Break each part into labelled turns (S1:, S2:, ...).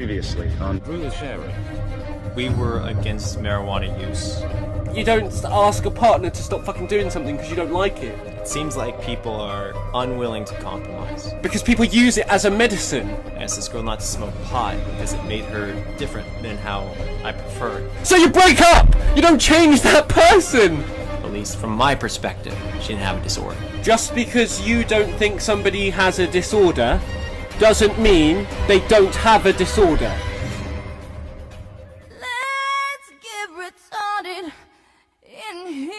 S1: Previously on
S2: Through the Sharer.
S3: We were against marijuana use.
S4: You don't ask a partner to stop fucking doing something because you don't like it.
S3: It seems like people are unwilling to compromise.
S4: Because people use it as a medicine.
S3: I asked this girl not to smoke pot because it made her different than how I preferred.
S4: So you break up! You don't change that person!
S3: At least from my perspective, she didn't have a disorder.
S4: Just because you don't think somebody has a disorder doesn't mean they don't have a disorder.
S5: Let's get retarded in here.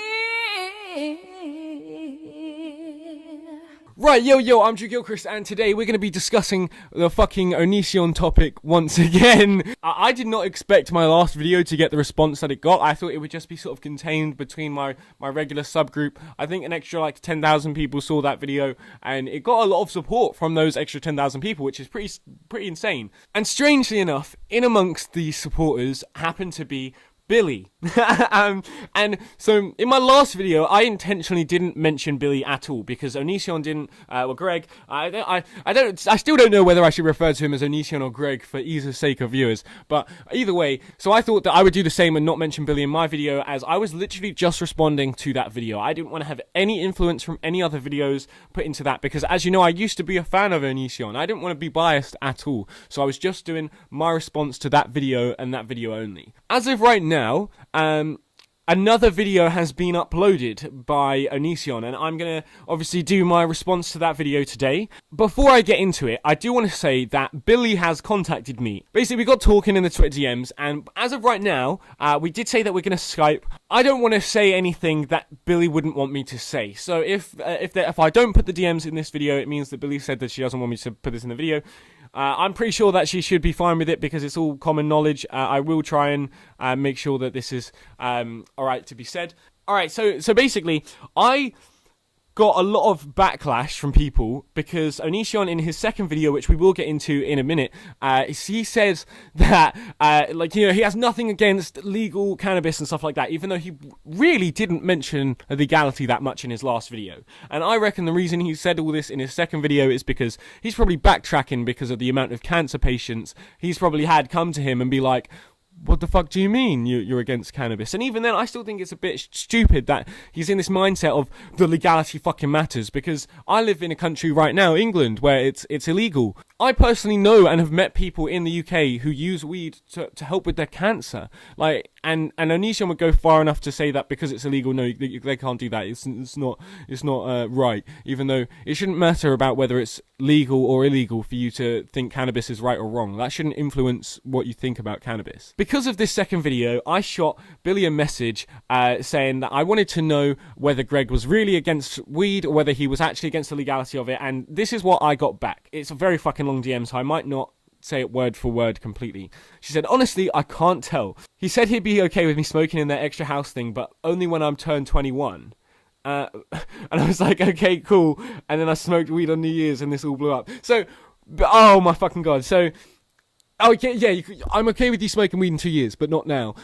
S4: Right, yo, I'm Drew Gilchrist, and today we're going to be discussing the fucking ONISION topic once again. I did not expect my last video to get the response that it got. I thought it would just be sort of contained between my regular subgroup. I think an extra, 10,000 people saw that video, and it got a lot of support from those extra 10,000 people, which is pretty insane. And strangely enough, in amongst these supporters happened to be Billie. And so in my last video, I intentionally didn't mention Billie at all because ONISION didn't. Greg. I still don't know whether I should refer to him as ONISION or Greg for ease of sake of viewers. But either way, so I thought that I would do the same and not mention Billie in my video, as I was literally just responding to that video. I didn't want to have any influence from any other videos put into that because, as you know, I used to be a fan of ONISION. I didn't want to be biased at all. So I was just doing my response to that video and that video only. As of right now, another video has been uploaded by ONISION, and I'm going to obviously do my response to that video today. Before I get into it, I do want to say that Billie has contacted me. Basically, we got talking in the Twitter DMs, and as of right now, we did say that we're going to Skype. I don't want to say anything that Billie wouldn't want me to say. So if I don't put the DMs in this video, it means that Billie said that she doesn't want me to put this in the video. I'm pretty sure that she should be fine with it because it's all common knowledge. I will try and make sure that this is alright to be said. Alright, so basically, I got a lot of backlash from people because ONISION, in his second video, which we will get into in a minute, he says that, he has nothing against legal cannabis and stuff like that, even though he really didn't mention legality that much in his last video. And I reckon the reason he said all this in his second video is because he's probably backtracking because of the amount of cancer patients he's probably had come to him and be like, what the fuck do you mean you're against cannabis? And even then, I still think it's a bit stupid that he's in this mindset of the legality fucking matters, because I live in a country right now, England, where it's illegal. I personally know and have met people in the UK who use weed to help with their cancer. And ONISION would go far enough to say that because it's illegal, no, they can't do that. It's not right. Even though it shouldn't matter about whether it's legal or illegal for you to think cannabis is right or wrong. That shouldn't influence what you think about cannabis. Because of this second video, I shot Billie a message saying that I wanted to know whether Greg was really against weed or whether he was actually against the legality of it. And this is what I got back. It's a very fucking long DM, so I might not say it word for word completely. She said, honestly, I can't tell. He said he'd be okay with me smoking in their extra house thing, but only when I'm turned 21. And I was like, okay, cool. And then I smoked weed on New Year's and this all blew up. So, oh my fucking God. So, oh, yeah, I'm okay with you smoking weed in 2 years, but not now.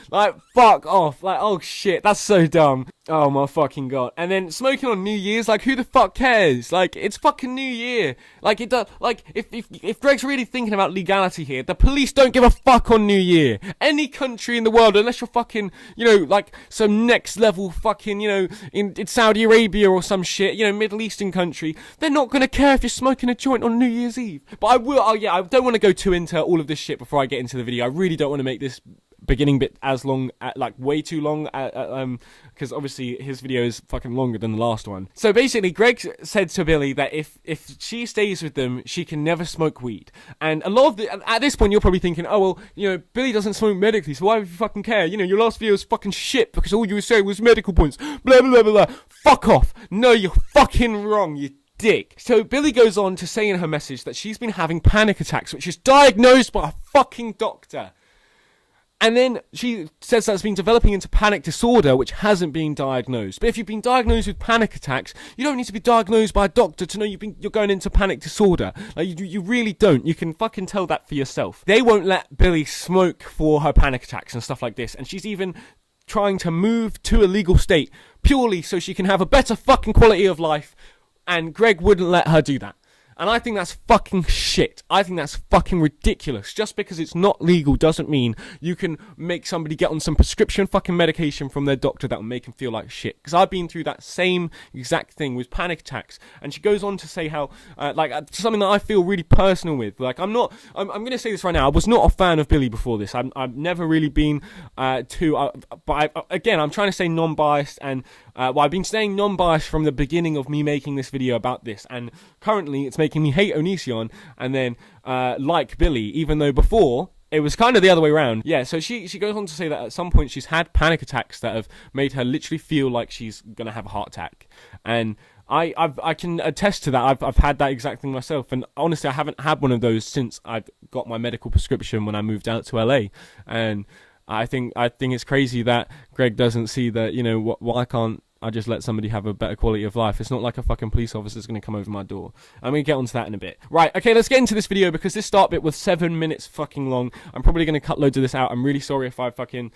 S4: Fuck off. Oh shit, that's so dumb. Oh my fucking God. And then smoking on New Year's, who the fuck cares? It's fucking New Year. It does, if Greg's really thinking about legality here, the police don't give a fuck on New Year. Any country in the world, unless you're fucking, some next level fucking, in Saudi Arabia or some shit, Middle Eastern country, they're not gonna care if you're smoking a joint on New Year's Eve. But I don't want to go too into all of this shit before I get into the video. I really don't want to make this beginning bit as long, way too long, because obviously his video is fucking longer than the last one. So basically, Greg said to Billie that if she stays with them, she can never smoke weed. And a lot of at this point, you're probably thinking, oh well, Billie doesn't smoke medically, so why would you fucking care? Your last video was fucking shit because all you were saying was medical points. Blah blah blah blah. Fuck off. No, you're fucking wrong. You dick. So Billie goes on to say in her message that she's been having panic attacks, which is diagnosed by a fucking doctor. And then she says that's been developing into panic disorder, which hasn't been diagnosed. But if you've been diagnosed with panic attacks, you don't need to be diagnosed by a doctor to know you're going into panic disorder. You really don't. You can fucking tell that for yourself. They won't let Billie smoke for her panic attacks and stuff like this. And she's even trying to move to a legal state purely so she can have a better fucking quality of life. And Greg wouldn't let her do that. And I think that's fucking shit. I think that's fucking ridiculous. Just because it's not legal doesn't mean you can make somebody get on some prescription fucking medication from their doctor that will make them feel like shit. Because I've been through that same exact thing with panic attacks. And she goes on to say how, something that I feel really personal with. Like, I'm going to say this right now. I was not a fan of Billie before this. I've never really been again, I'm trying to say non-biased, and I've been saying non-biased from the beginning of me making this video about this, and currently it's making me hate ONISION and then like Billie, even though before it was kind of the other way around. Yeah, so she goes on to say that at some point she's had panic attacks that have made her literally feel like she's gonna have a heart attack, and I can attest to that. I've had that exact thing myself, and honestly, I haven't had one of those since I've got my medical prescription when I moved out to LA, and I think it's crazy that Greg doesn't see that. You know, why can't I just let somebody have a better quality of life? It's not like a fucking police officer's going to come over my door. I'm going to get onto that in a bit. Right, okay, let's get into this video because this start bit was 7 minutes fucking long. I'm probably going to cut loads of this out. I'm really sorry if I fucking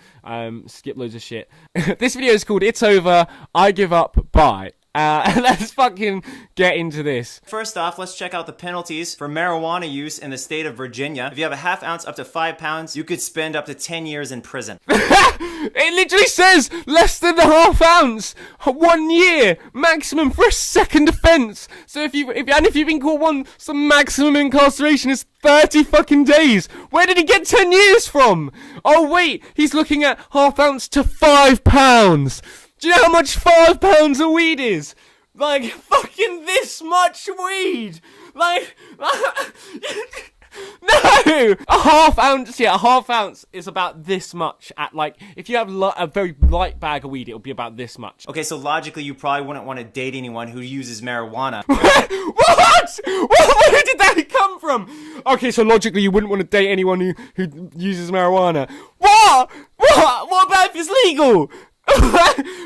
S4: skip loads of shit. This video is called It's Over, I Give Up, Bye. Let's fucking get into this.
S3: First off, let's check out the penalties for marijuana use in the state of Virginia. If you have a half ounce up to 5 pounds, you could spend up to 10 years in prison.
S4: It literally says less than a half ounce, 1 year maximum for a second offence. So if you've been caught some maximum incarceration is 30 fucking days. Where did he get 10 years from? Oh wait, he's looking at half ounce to 5 pounds. Do you know how much 5 pounds of weed is? Like, fucking this much weed! Like, no! A half ounce is about this much. At, like, if you have a very light bag of weed, it'll be about this much.
S3: Okay, so logically, you probably wouldn't want to date anyone who uses marijuana.
S4: What? Where did that come from? Okay, so logically, you wouldn't want to date anyone who uses marijuana. What? What about if it's legal?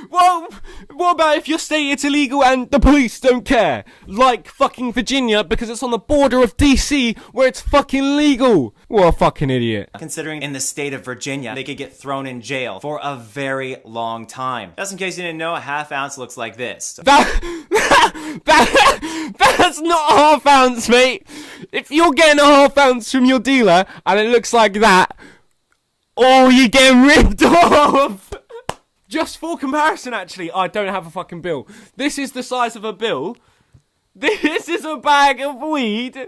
S4: Well, what about if your state it's illegal and the police don't care? Like fucking Virginia, because it's on the border of DC where it's fucking legal. What a fucking idiot.
S3: Considering in the state of Virginia, they could get thrown in jail for a very long time. Just in case you didn't know, a half ounce looks like this.
S4: That's not a half ounce, mate. If you're getting a half ounce from your dealer and it looks like that, oh, you're getting ripped off. Just for comparison, actually, I don't have a fucking bill. This is the size of a bill. This is a bag of weed.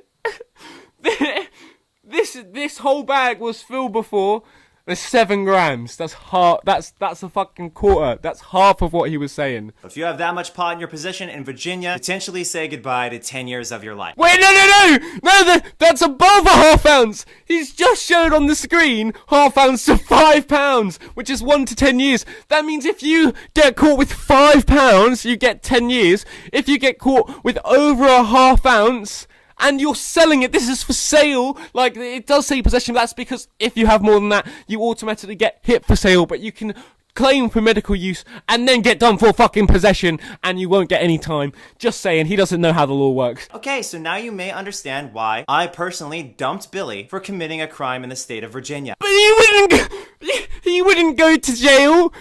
S4: This whole bag was filled before. There's 7 grams. That's a fucking quarter. That's half of what he was saying.
S3: If you have that much pot in your possession in Virginia, potentially say goodbye to 10 years of your life.
S4: Wait, no, that's above a half ounce. He's just showed on the screen half ounce to 5 pounds, which is 1 to 10 years. That means if you get caught with 5 pounds, you get 10 years. If you get caught with over a half ounce, and you're selling it, this is for sale. Like, it does say possession, but that's because if you have more than that, you automatically get hit for sale, but you can claim for medical use and then get done for fucking possession, and you won't get any time. Just saying, he doesn't know how the law works.
S3: Okay, so now you may understand why I personally dumped Billie for committing a crime in the state of Virginia.
S4: But he wouldn't go to jail.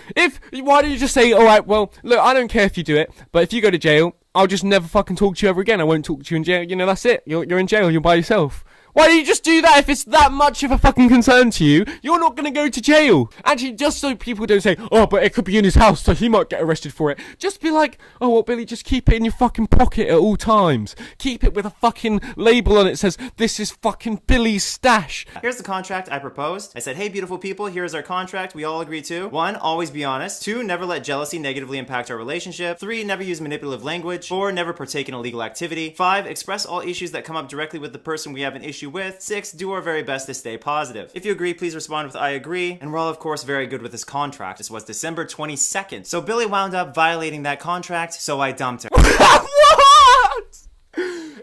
S4: Why don't you just say, alright, well, look, I don't care if you do it, but if you go to jail, I'll just never fucking talk to you ever again. I won't talk to you in jail. You know, that's it. You're in jail. You're by yourself. Why don't you just do that if it's that much of a fucking concern to you? You're not going to go to jail. Actually, just so people don't say, oh, but it could be in his house, so he might get arrested for it. Just be like, oh, well, Billie, just keep it in your fucking pocket at all times. Keep it with a fucking label on it that says, this is fucking Billie's stash.
S3: Here's the contract I proposed. I said, hey, beautiful people, here's our contract we all agree to. 1, always be honest. 2, never let jealousy negatively impact our relationship. 3, never use manipulative language. 4, never partake in illegal activity. 5, express all issues that come up directly with the person we have an issue with. 6, do our very best to stay positive. If you agree, please respond with I agree. And we're all, of course, very good with this contract. This was December 22nd. So Billie wound up violating that contract, so I dumped her.
S4: What?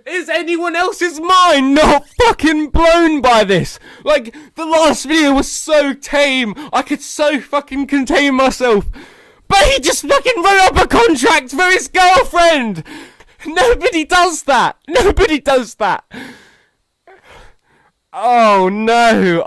S4: Is anyone else's mind not fucking blown by this? Like, the last video was so tame. I could so fucking contain myself. But he just fucking wrote up a contract for his girlfriend. Nobody does that. Nobody does that. Oh no,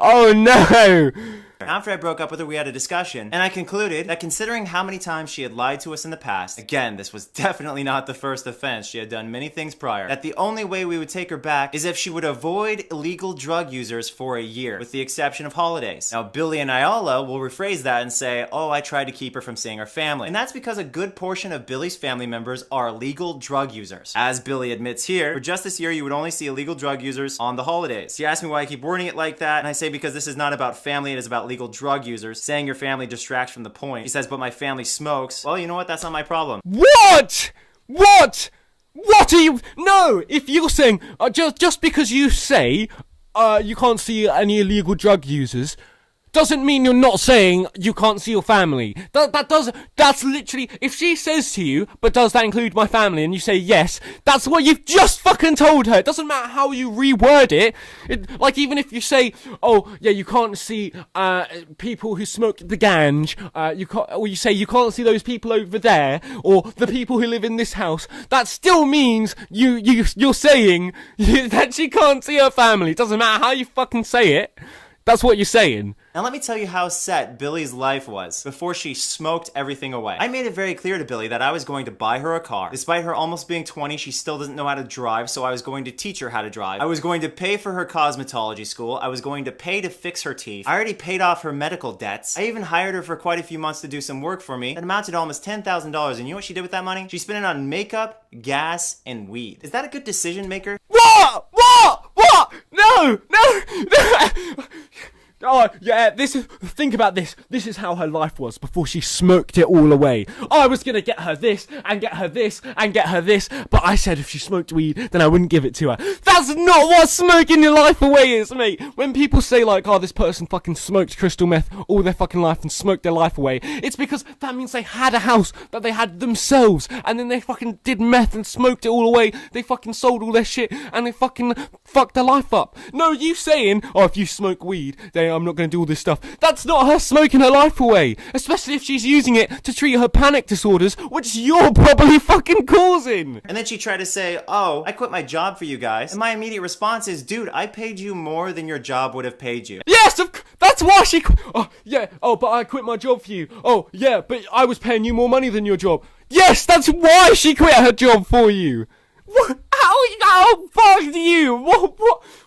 S3: After I broke up with her, we had a discussion, and I concluded that considering how many times she had lied to us in the past, again, this was definitely not the first offense, she had done many things prior, that the only way we would take her back is if she would avoid illegal drug users for a year, with the exception of holidays. Now, Billie and Ayala will rephrase that and say, oh, I tried to keep her from seeing her family. And that's because a good portion of Billie's family members are illegal drug users. As Billie admits here, for just this year, you would only see illegal drug users on the holidays. She asked me why I keep wording it like that, and I say because this is not about family, it is about legal drug users. Saying your family distracts from the point. He says, but my family smokes. Well, you know what? That's not my problem.
S4: What? What? What are you? No, if you're saying, just because you say, you can't see any illegal drug users, doesn't mean you're not saying you can't see your family. That's literally, if she says to you, but does that include my family, and you say yes, that's what you've just fucking told her. It doesn't matter how you reword it. Like, even if you say, oh, yeah, you can't see, people who smoke the ganj, or you say you can't see those people over there, or the people who live in this house, that still means you're saying that she can't see her family. It doesn't matter how you fucking say it. That's what you're saying.
S3: Now let me tell you how set Billie's life was before she smoked everything away. I made it very clear to Billie that I was going to buy her a car. Despite her almost being 20, she still doesn't know how to drive, so I was going to teach her how to drive. I was going to pay for her cosmetology school. I was going to pay to fix her teeth. I already paid off her medical debts. I even hired her for quite a few months to do some work for me that amounted to almost $10,000, and you know what she did with that money? She spent it on makeup, gas, and weed. Is that a good decision maker?
S4: What? No! Oh, yeah, think about this. This is how her life was before she smoked it all away. I was gonna get her this, and get her this, and get her this, but I said if she smoked weed, then I wouldn't give it to her. That's not what smoking your life away is, mate. When people say, like, oh, this person fucking smoked crystal meth all their fucking life and smoked their life away, it's because that means they had a house that they had themselves, and then they fucking did meth and smoked it all away. They fucking sold all their shit, and they fucking fucked their life up. No, you saying, oh, if you smoke weed, then I'm not going to do all this stuff. That's not her smoking her life away. Especially if she's using it to treat her panic disorders, which you're probably fucking causing.
S3: And then she tried to say, oh, I quit my job for you guys. And my immediate response is, dude, I paid you more than your job would have paid you.
S4: Yes, that's why she oh, yeah. Oh, but I quit my job for you. Oh, yeah, but I was paying you more money than your job. Yes, that's why she quit her job for you. What? How fucked you?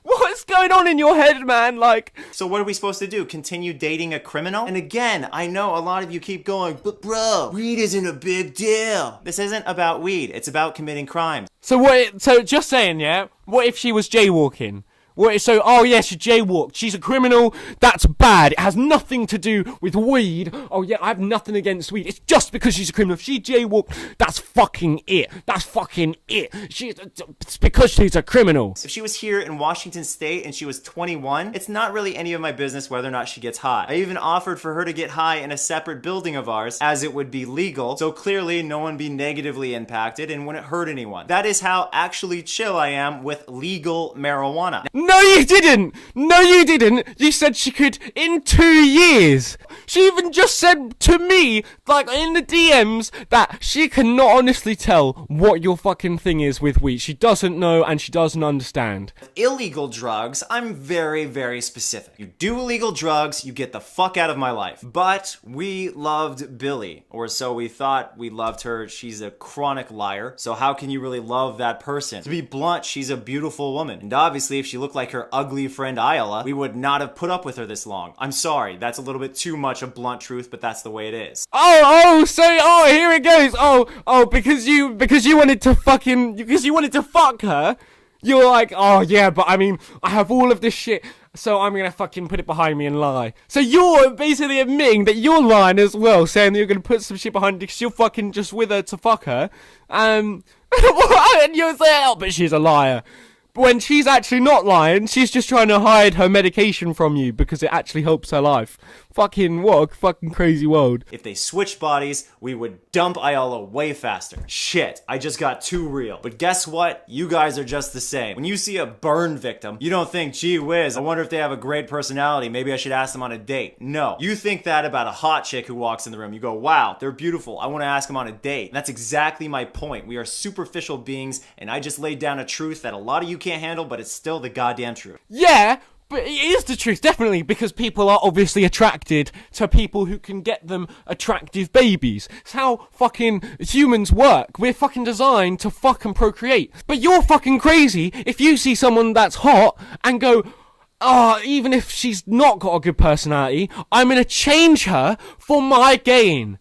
S4: What's going on in your head, man? Like,
S3: so what are we supposed to do? Continue dating a criminal? And again, I know a lot of you keep going, but bro, weed isn't a big deal. This isn't about weed. It's about committing crimes.
S4: So just saying, yeah. What if she was jaywalking? Oh yeah, she jaywalked. She's a criminal. That's bad. It has nothing to do with weed. Oh yeah, I have nothing against weed. It's just because she's a criminal. If she jaywalked, that's fucking it. That's fucking it. It's because she's a criminal.
S3: If she was here in Washington State and she was 21, it's not really any of my business whether or not she gets high. I even offered for her to get high in a separate building of ours, as it would be legal, so clearly no one be negatively impacted and wouldn't hurt anyone. That is how actually chill I am with legal marijuana.
S4: No, you didn't! No, you didn't! You said she could in 2 years! She even just said to me, like, in the DMs, that she cannot honestly tell what your fucking thing is with weed. She doesn't know and she doesn't understand.
S3: Illegal drugs, I'm very, very specific. You do illegal drugs, you get the fuck out of my life. But we loved Billie, or so we thought we loved her. She's a chronic liar, so how can you really love that person? To be blunt, she's a beautiful woman. And obviously, if she looked like her ugly friend Ayala, we would not have put up with her this long. I'm sorry, that's a little bit too much of blunt truth, but that's the way it is.
S4: Oh, here it goes. Because you wanted to fuck her, you're like, oh yeah, but I mean, I have all of this shit, so I'm gonna fucking put it behind me and lie. So you're basically admitting that you're lying as well, saying that you're gonna put some shit behind you because you're fucking just with her to fuck her, and you're saying, oh, but she's a liar. When she's actually not lying, she's just trying to hide her medication from you because it actually helps her life. Fucking, what a fucking crazy world.
S3: If they switched bodies, we would dump Ayala way faster. Shit, I just got too real. But guess what? You guys are just the same. When you see a burn victim, you don't think, gee whiz, I wonder if they have a great personality. Maybe I should ask them on a date. No. You think that about a hot chick who walks in the room. You go, wow, they're beautiful. I want to ask them on a date. And that's exactly my point. We are superficial beings, and I just laid down a truth that a lot of you can't handle, but it's still the goddamn truth.
S4: Yeah, But it is the truth, definitely, because people are obviously attracted to people who can get them attractive babies. It's how fucking humans work. We're fucking designed to fucking procreate. But you're fucking crazy if you see someone that's hot and go, oh, even if she's not got a good personality, I'm gonna change her for my gain.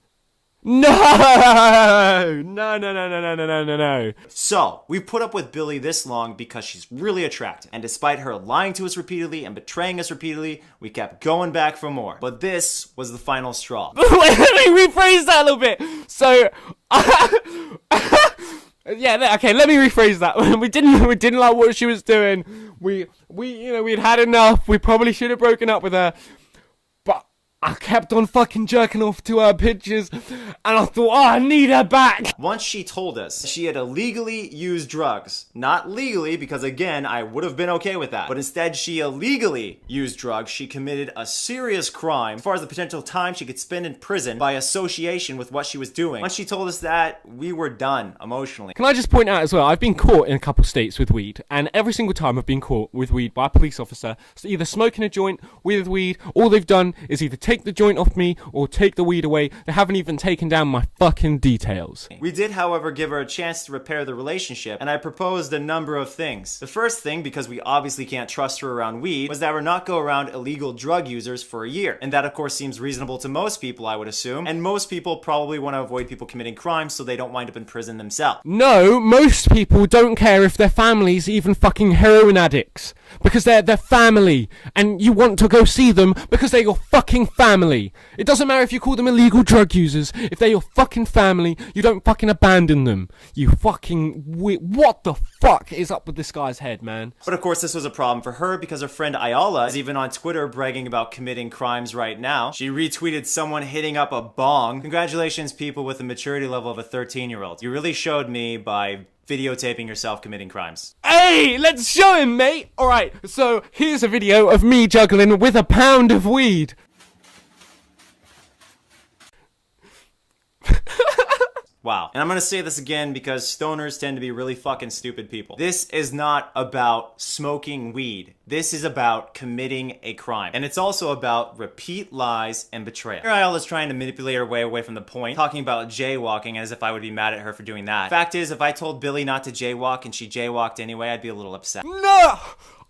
S4: No! No.
S3: So, we've put up with Billie this long because she's really attractive. And despite her lying to us repeatedly and betraying us repeatedly, we kept going back for more. But this was the final straw.
S4: Wait, let me rephrase that a little bit. So, yeah, okay, let me rephrase that. We didn't like what she was doing. We'd had enough. We probably should have broken up with her. I kept on fucking jerking off to her pictures, and I thought, oh, I need her back.
S3: Once she told us she had illegally used drugs. Not legally, because again, I would have been okay with that. But instead, she illegally used drugs. She committed a serious crime as far as the potential time she could spend in prison by association with what she was doing. Once she told us that, we were done emotionally.
S4: Can I just point out as well, I've been caught in a couple states with weed, and every single time I've been caught with weed by a police officer, so either smoking a joint with weed, all they've done is either take the joint off me or take the weed away. They haven't even taken down my fucking details.
S3: We did, however, give her a chance to repair the relationship, and I proposed a number of things. The first thing, because we obviously can't trust her around weed, was that we're not go around illegal drug users for a year. And that, of course, seems reasonable to most people, I would assume. And most people probably want to avoid people committing crimes so they don't wind up in prison themselves.
S4: No, most people don't care if their family's even fucking heroin addicts. Because they're their family, and you want to go see them because they're your fucking family. It doesn't matter if you call them illegal drug users. If they're your fucking family, you don't fucking abandon them. You fucking what the fuck is up with this guy's head, man?
S3: But of course, this was a problem for her because her friend Ayala is even on Twitter bragging about committing crimes right now. She retweeted someone hitting up a bong. Congratulations, people with the maturity level of a 13-year-old. You really showed me by videotaping yourself committing crimes.
S4: Hey, let's show him, mate! Alright, so here's a video of me juggling with a pound of weed.
S3: Wow. And I'm gonna say this again because stoners tend to be really fucking stupid people. This is not about smoking weed. This is about committing a crime. And it's also about repeat lies and betrayal. Here Ayala's trying to manipulate her way away from the point, talking about jaywalking as if I would be mad at her for doing that. Fact is, if I told Billie not to jaywalk and she jaywalked anyway, I'd be a little upset.
S4: No!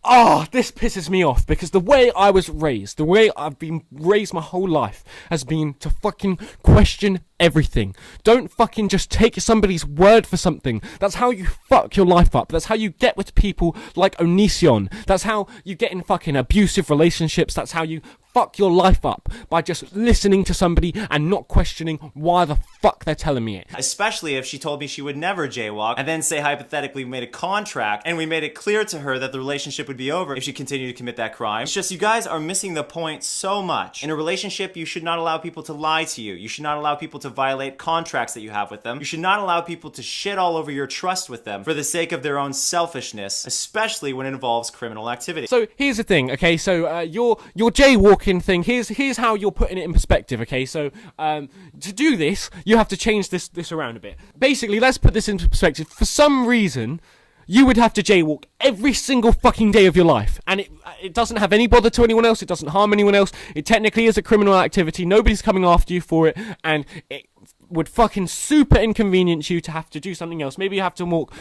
S4: Oh, this pisses me off because the way I was raised, the way I've been raised my whole life has been to fucking question everything. Don't fucking just take somebody's word for something. That's how you fuck your life up. That's how you get with people like ONISION. That's how you get in fucking abusive relationships. That's how you fuck your life up, by just listening to somebody and not questioning why the fuck they're telling me it.
S3: Especially if she told me she would never jaywalk, and then say hypothetically we made a contract and we made it clear to her that the relationship would be over if she continued to commit that crime. It's just you guys are missing the point so much. In a relationship, you should not allow people to lie to you. You should not allow people to violate contracts that you have with them. You should not allow people to shit all over your trust with them for the sake of their own selfishness, especially when it involves criminal activity.
S4: So here's the thing, okay? So your jaywalking thing, here's how you're putting it in perspective, okay? So to do this, you have to change this around a bit. Basically, let's put this into perspective. For some reason, you would have to jaywalk every single fucking day of your life, and it doesn't have any bother to anyone else, it doesn't harm anyone else, it technically is a criminal activity, nobody's coming after you for it, and it would fucking super inconvenience you to have to do something else. Maybe you have to walk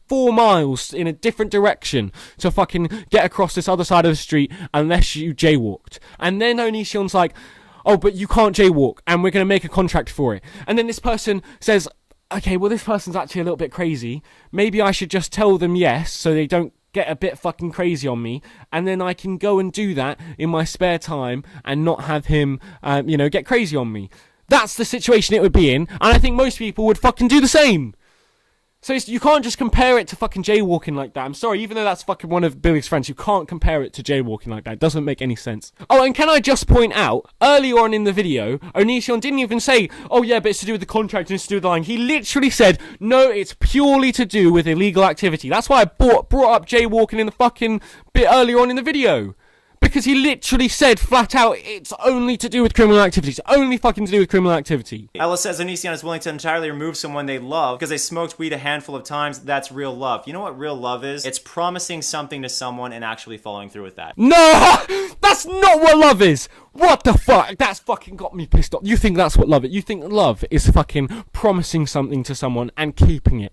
S4: 4 miles in a different direction to fucking get across this other side of the street unless you jaywalked. And then ONISION's like, oh, but you can't jaywalk, and we're going to make a contract for it. And then this person says, okay, well, this person's actually a little bit crazy. Maybe I should just tell them yes so they don't get a bit fucking crazy on me, and then I can go and do that in my spare time and not have him, get crazy on me. That's the situation it would be in, and I think most people would fucking do the same. So you can't just compare it to fucking jaywalking like that. I'm sorry, even though that's fucking one of Billie's friends, you can't compare it to jaywalking like that. It doesn't make any sense. Oh, and can I just point out, earlier on in the video, ONISION didn't even say, oh yeah, but it's to do with the contract and it's to do with the lying. He literally said, no, it's purely to do with illegal activity. That's why I brought up jaywalking in the fucking bit earlier on in the video. Because he literally said flat out, it's only to do with criminal activity. It's only fucking to do with criminal activity.
S3: Ella says ONISION is willing to entirely remove someone they love because they smoked weed a handful of times. That's real love. You know what real love is? It's promising something to someone and actually following through with that.
S4: No! That's not what love is! What the fuck? That's fucking got me pissed off. You think that's what love is? You think love is fucking promising something to someone and keeping it?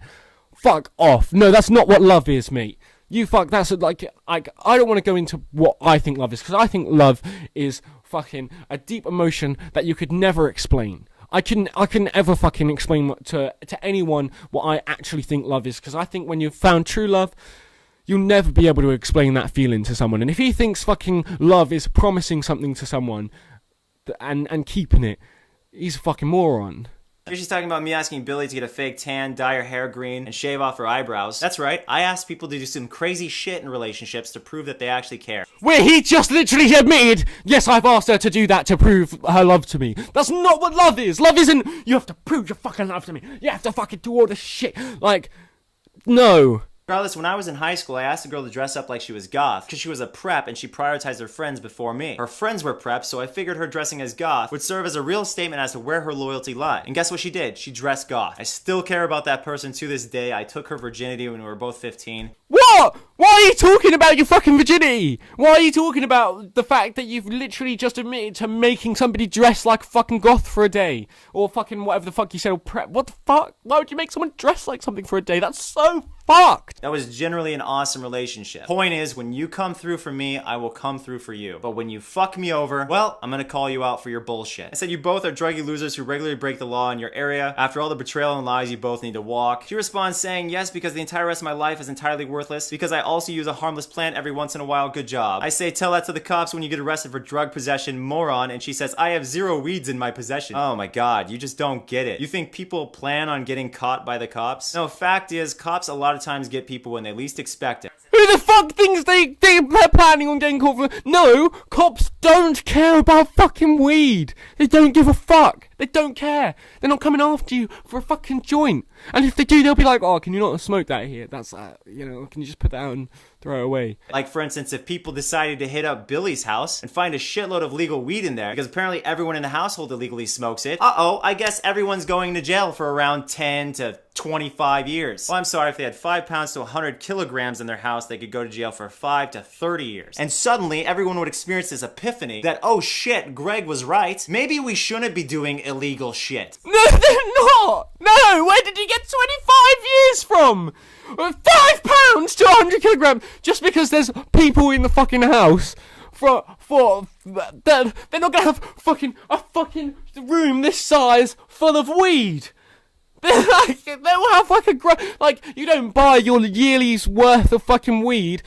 S4: Fuck off. No, that's not what love is, mate. You fuck, that's like, I don't want to go into what I think love is, because I think love is fucking a deep emotion that you could never explain. I can ever fucking explain to anyone what I actually think love is, because I think when you've found true love, you'll never be able to explain that feeling to someone. And if he thinks fucking love is promising something to someone and keeping it, he's a fucking moron.
S3: Here she's talking about me asking Billie to get a fake tan, dye her hair green, and shave off her eyebrows. That's right, I asked people to do some crazy shit in relationships to prove that they actually care.
S4: Where he just literally admitted, yes, I've asked her to do that to prove her love to me. That's not what love is. Love isn't, you have to prove your fucking love to me. You have to fucking do all this shit. Like, no.
S3: Regardless, when I was in high school, I asked a girl to dress up like she was goth, because she was a prep and she prioritized her friends before me. Her friends were preps, so I figured her dressing as goth would serve as a real statement as to where her loyalty lied. And guess what she did? She dressed goth. I still care about that person to this day. I took her virginity when we were both 15.
S4: What? Why are you talking about your fucking virginity? Why are you talking about the fact that you've literally just admitted to making somebody dress like fucking goth for a day? Or fucking whatever the fuck you said, or prep. What the fuck? Why would you make someone dress like something for a day? That's so fucked.
S3: That was generally an awesome relationship. Point is, when you come through for me, I will come through for you. But when you fuck me over, well, I'm gonna call you out for your bullshit. I said you both are druggy losers who regularly break the law in your area. After all the betrayal and lies, you both need to walk. She responds saying, yes, because the entire rest of my life is entirely worthless. Because I also use a harmless plant every once in a while. Good job. I say, tell that to the cops when you get arrested for drug possession, moron. And she says, I have 0 weeds in my possession. Oh my god, you just don't get it. You think people plan on getting caught by the cops? No, fact is, cops a lot of times get people when they least expect it.
S4: Who the fuck thinks they're planning on getting caught for... No, cops don't care about fucking weed. They don't give a fuck. They don't care. They're not coming after you for a fucking joint. And if they do, they'll be like, oh, can you not smoke that here? That's, you know, can you just put that out and throw it away?
S3: Like, for instance, if people decided to hit up Billie's house and find a shitload of legal weed in there, because apparently everyone in the household illegally smokes it, I guess everyone's going to jail for around 10 to 25 years. Well, I'm sorry, if they had 5 pounds to 100 kilograms in their house, they could go to jail for 5 to 30 years. And suddenly, everyone would experience this epiphany that, oh shit, Greg was right. Maybe we shouldn't be doing illegal shit.
S4: No, they're not! No, where did you get 25 years from? 5 pounds to 100 kilograms just because there's people in the fucking house they're not gonna have a fucking room this size full of weed. They'll have like you don't buy your yearly's worth of fucking weed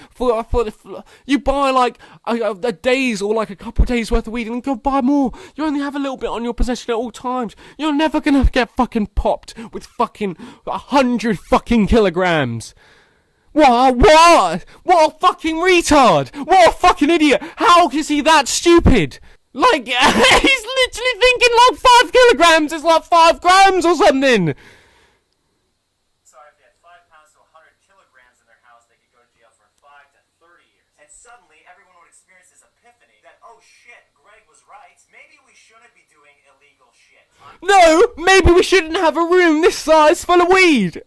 S4: you buy like a day's or like a couple of days worth of weed and go buy more. You only have a little bit on your possession at all times. You're never gonna get fucking popped with fucking 100 fucking kilograms. What a fucking retard! What a fucking idiot! How is he that stupid? Like, he's literally thinking like 5 kilograms is like 5 grams or something!
S3: Sorry, if they had 5 pounds to 100 kilograms in their house, they could go to jail for 5 to 30 years. And suddenly, everyone would experience this epiphany that, oh shit, Greg was right. Maybe we shouldn't be doing illegal shit.
S4: No, maybe we shouldn't have a room this size full of weed!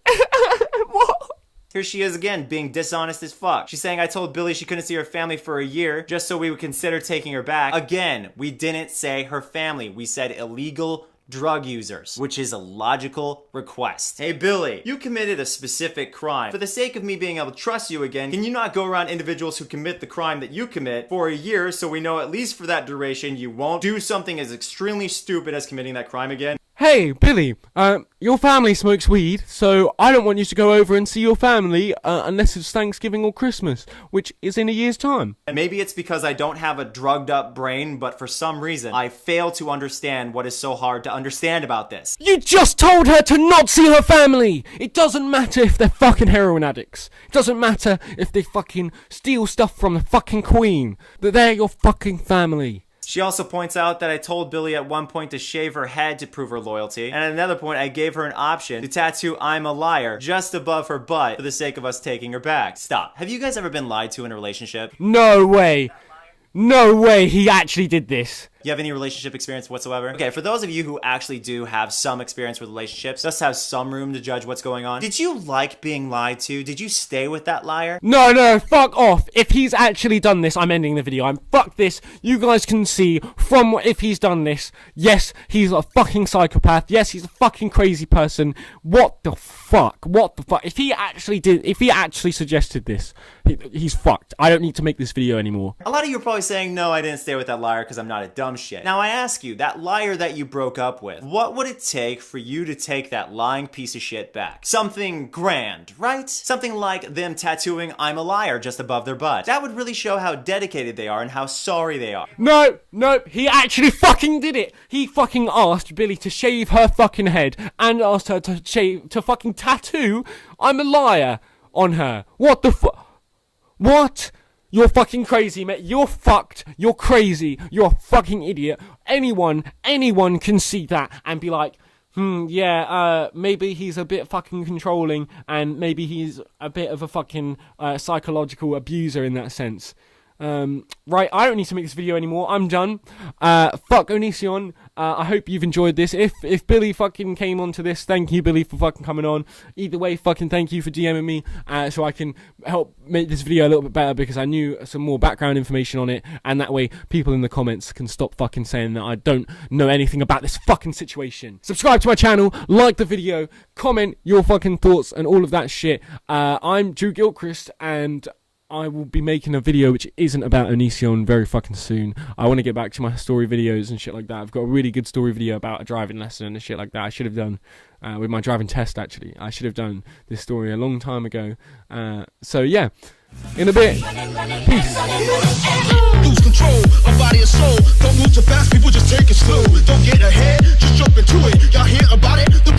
S4: What?
S3: Here she is again, being dishonest as fuck. She's saying I told Billie she couldn't see her family for a year just so we would consider taking her back. Again, we didn't say her family. We said illegal drug users, which is a logical request. Hey Billie, you committed a specific crime. For the sake of me being able to trust you again, can you not go around individuals who commit the crime that you commit for a year so we know at least for that duration you won't do something as extremely stupid as committing that crime again?
S4: Hey, Billie, your family smokes weed, so I don't want you to go over and see your family unless it's Thanksgiving or Christmas, which is in a year's time.
S3: Maybe it's because I don't have a drugged up brain, but for some reason, I fail to understand what is so hard to understand about this.
S4: You just told her to not see her family! It doesn't matter if they're fucking heroin addicts. It doesn't matter if they fucking steal stuff from the fucking Queen. They're your fucking family.
S3: She also points out that I told Billie at one point to shave her head to prove her loyalty, and at another point I gave her an option to tattoo "I'm a liar" just above her butt for the sake of us taking her back. Stop. Have you guys ever been lied to in a relationship?
S4: No way. No way he actually did this.
S3: You have any relationship experience whatsoever? Okay, for those of you who actually do have some experience with relationships, just have some room to judge what's going on. Did you like being lied to? Did you stay with that liar?
S4: No, fuck off. If he's actually done this, I'm ending the video. Fuck this. You guys can see from if he's done this. Yes, he's a fucking psychopath. Yes, he's a fucking crazy person. What the fuck? What the fuck? If he actually suggested this, he's fucked. I don't need to make this video anymore.
S3: A lot of you are probably saying, no, I didn't stay with that liar because I'm not a dumb shit. Now I ask you, that liar that you broke up with, what would it take for you to take that lying piece of shit back? Something grand, right? Something like them tattooing "I'm a liar" just above their butt. That would really show how dedicated they are and how sorry they are.
S4: No, he actually fucking did it. He fucking asked Billie to shave her fucking head and asked her to fucking tattoo "I'm a liar" on her. What the fuck? What? You're fucking crazy, mate. You're fucked. You're crazy. You're a fucking idiot. Anyone can see that and be like, maybe he's a bit fucking controlling and maybe he's a bit of a fucking psychological abuser in that sense. Right, I don't need to make this video anymore. I'm done. Fuck ONISION. I hope you've enjoyed this. If Billie fucking came onto this, thank you, Billie, for fucking coming on. Either way, fucking thank you for DMing me, so I can help make this video a little bit better because I knew some more background information on it, and that way people in the comments can stop fucking saying that I don't know anything about this fucking situation. Subscribe to my channel, like the video, comment your fucking thoughts and all of that shit. I'm Drew Gilchrist, and I will be making a video which isn't about ONISION very fucking soon. I want to get back to my story videos and shit like that. I've got a really good story video about a driving lesson and shit like that. I should have done with my driving test, actually. I should have done this story a long time ago. So yeah, in a bit. Peace.
S1: Lose control of body and soul. Don't move too fast, people just take it slow. Don't get ahead, just jump into it. Y'all hear about it? The